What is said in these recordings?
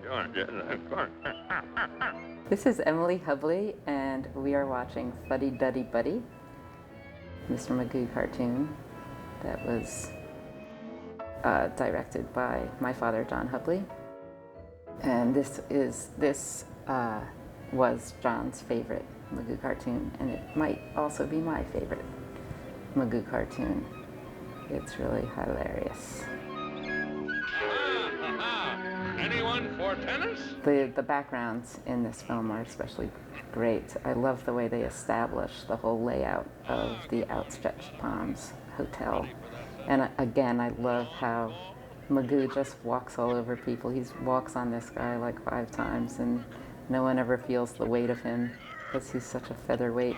sure, yes, of course. This is Emily Hubley, and we are watching Fuddy, Duddy, Buddy, Mr. Magoo cartoon that was directed by my father, John Hubley. And this was John's favorite Magoo cartoon, and it might also be my favorite Magoo cartoon. It's really hilarious. Anyone for tennis? The backgrounds in this film are especially great. I love the way they establish the whole layout of the Outstretched Palms Hotel. And again, I love how Magoo just walks all over people. He walks on this guy like 5 times, and no one ever feels the weight of him because he's such a featherweight.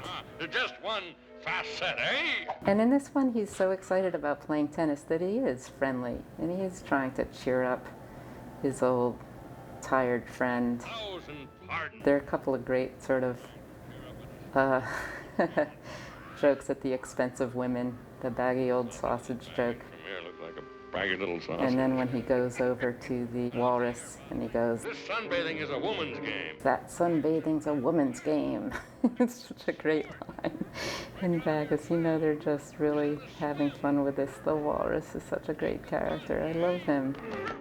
Just one fast set, eh? And in this one, he's so excited about playing tennis that he is friendly, and he is trying to cheer up his old tired friend. There are a couple of great sort of jokes at the expense of women. The baggy old sausage joke. Here looks like a baggy little sausage. And then when he goes over to the walrus and he goes, This sunbathing is a woman's game. that sunbathing's a woman's game. It's such a great line. And Bagus, they're just really having fun with this. The walrus is such a great character. I love him.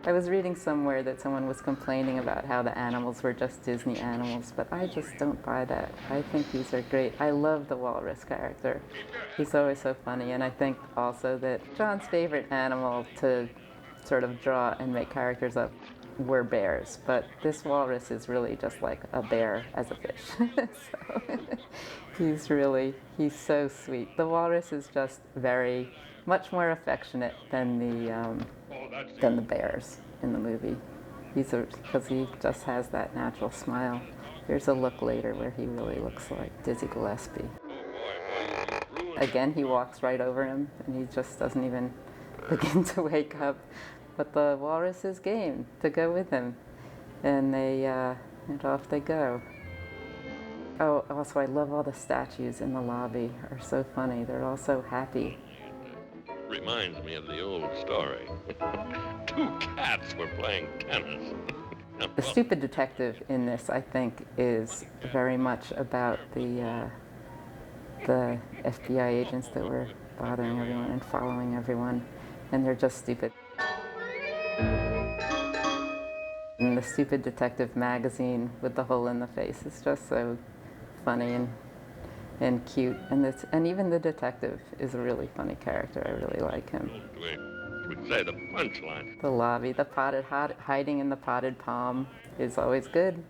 I was reading somewhere that someone was complaining about how the animals were just Disney animals, but I just don't buy that. I think these are great. I love the walrus character. He's always so funny, and I think also that John's favorite animal to sort of draw and make characters up were bears, but this walrus is really just like a bear as a fish. So he's so sweet. The walrus is just much more affectionate than the bears in the movie. Because he just has that natural smile. There's a look later where he really looks like Dizzy Gillespie. Again, he walks right over him, and he just doesn't even begin to wake up. But the walrus is game to go with him, and and off they go. Oh, also I love all the statues in the lobby. Are so funny. They're all so happy. Reminds me of the old story. 2 cats were playing tennis. The stupid detective in this, I think, is very much about the FBI agents that were bothering everyone and following everyone, and they're just stupid. And the Stupid Detective magazine with the hole in the face is just so funny and cute. And even the detective is a really funny character. I really like him. We'd say the punchline. The lobby, the hiding in the potted palm is always good.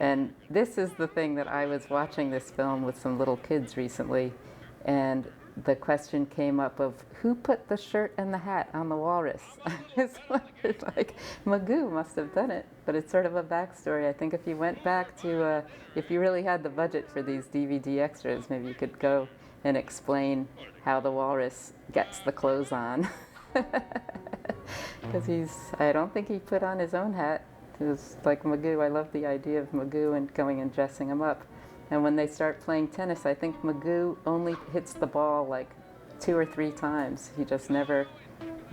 And this is the thing that I was watching this film with some little kids recently, and the question came up of who put the shirt and the hat on the walrus. I just wondered, Magoo must have done it, but it's sort of a backstory. I think if you went back to, if you really had the budget for these DVD extras, maybe you could go and explain how the walrus gets the clothes on. Because I don't think he put on his own hat. It was like Magoo. I love the idea of Magoo and going and dressing him up. And when they start playing tennis, I think Magoo only hits the ball like 2 or 3 times. He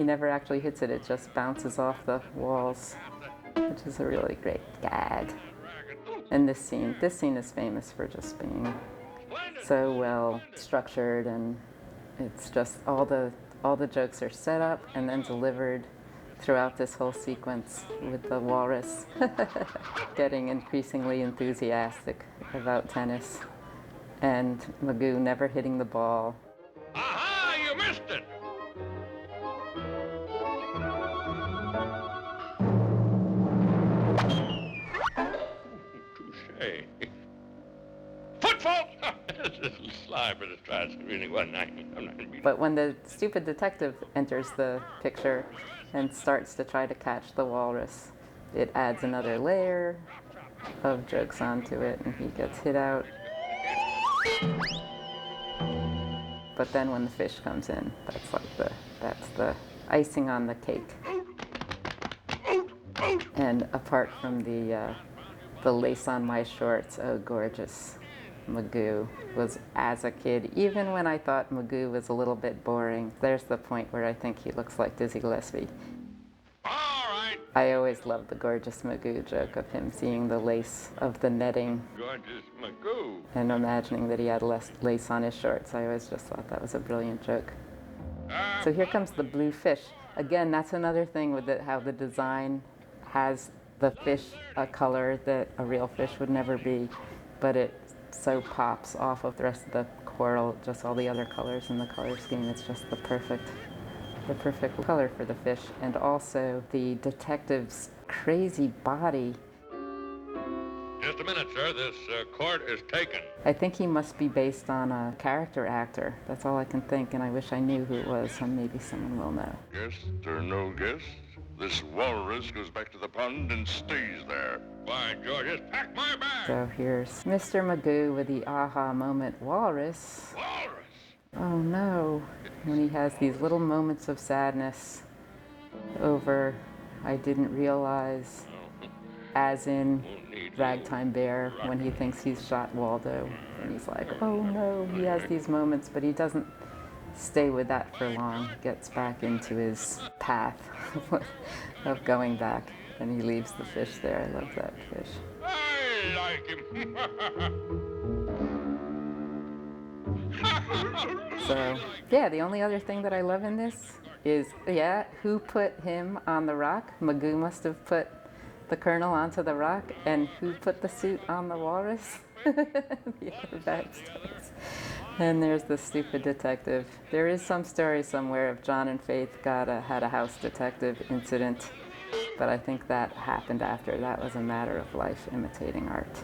never actually hits it. It just bounces off the walls, which is a really great gag. And this scene is famous for just being so well structured, and it's just all the jokes are set up and then delivered throughout this whole sequence, with the walrus getting increasingly enthusiastic about tennis and Magoo never hitting the ball. Aha! You missed it! Touche. Foot fault! This is slide for the strats. It really wasn't. But when the stupid detective enters the picture and starts to try to catch the walrus, it adds another layer of jokes onto it, and he gets hit out. But then when the fish comes in, that's the icing on the cake. And apart from the lace on my shorts, oh gorgeous, Magoo was as a kid. Even when I thought Magoo was a little bit boring, there's the point where I think he looks like Dizzy Gillespie. All right. I always loved the gorgeous Magoo joke of him seeing the lace of the netting Gorgeous Magoo. and imagining that he had less lace on his shorts. I always just thought that was a brilliant joke. So here comes the blue fish. Again, that's another thing with how the design has the fish a color that a real fish would never be, but it so pops off of the rest of the coral, just all the other colors in the color scheme. It's just the perfect color for the fish. And also the detective's crazy body. Just a minute, sir. This court is taken. I think he must be based on a character actor. That's all I can think, and I wish I knew who it was, so maybe someone will know. Guest or no guest, this walrus goes back to the pond and stays there. By George, just pack my bag. So here's Mr. Magoo with the aha moment. Walrus. Walrus. Oh no. When he has these little moments of sadness over I didn't realize, as in Ragtime Bear, when he thinks he's shot Waldo. And he's like, oh no, he has these moments, but he doesn't stay with that for long. He gets back into his path of going back, and he leaves the fish there. I love that fish. I like him. So, yeah, the only other thing that I love in this is, who put him on the rock? Magoo must have put the colonel onto the rock, and who put the suit on the walrus? The other backstories. And there's the stupid detective. There is some story somewhere of John and Faith had a house detective incident, but I think that happened after. That was a matter of life imitating art.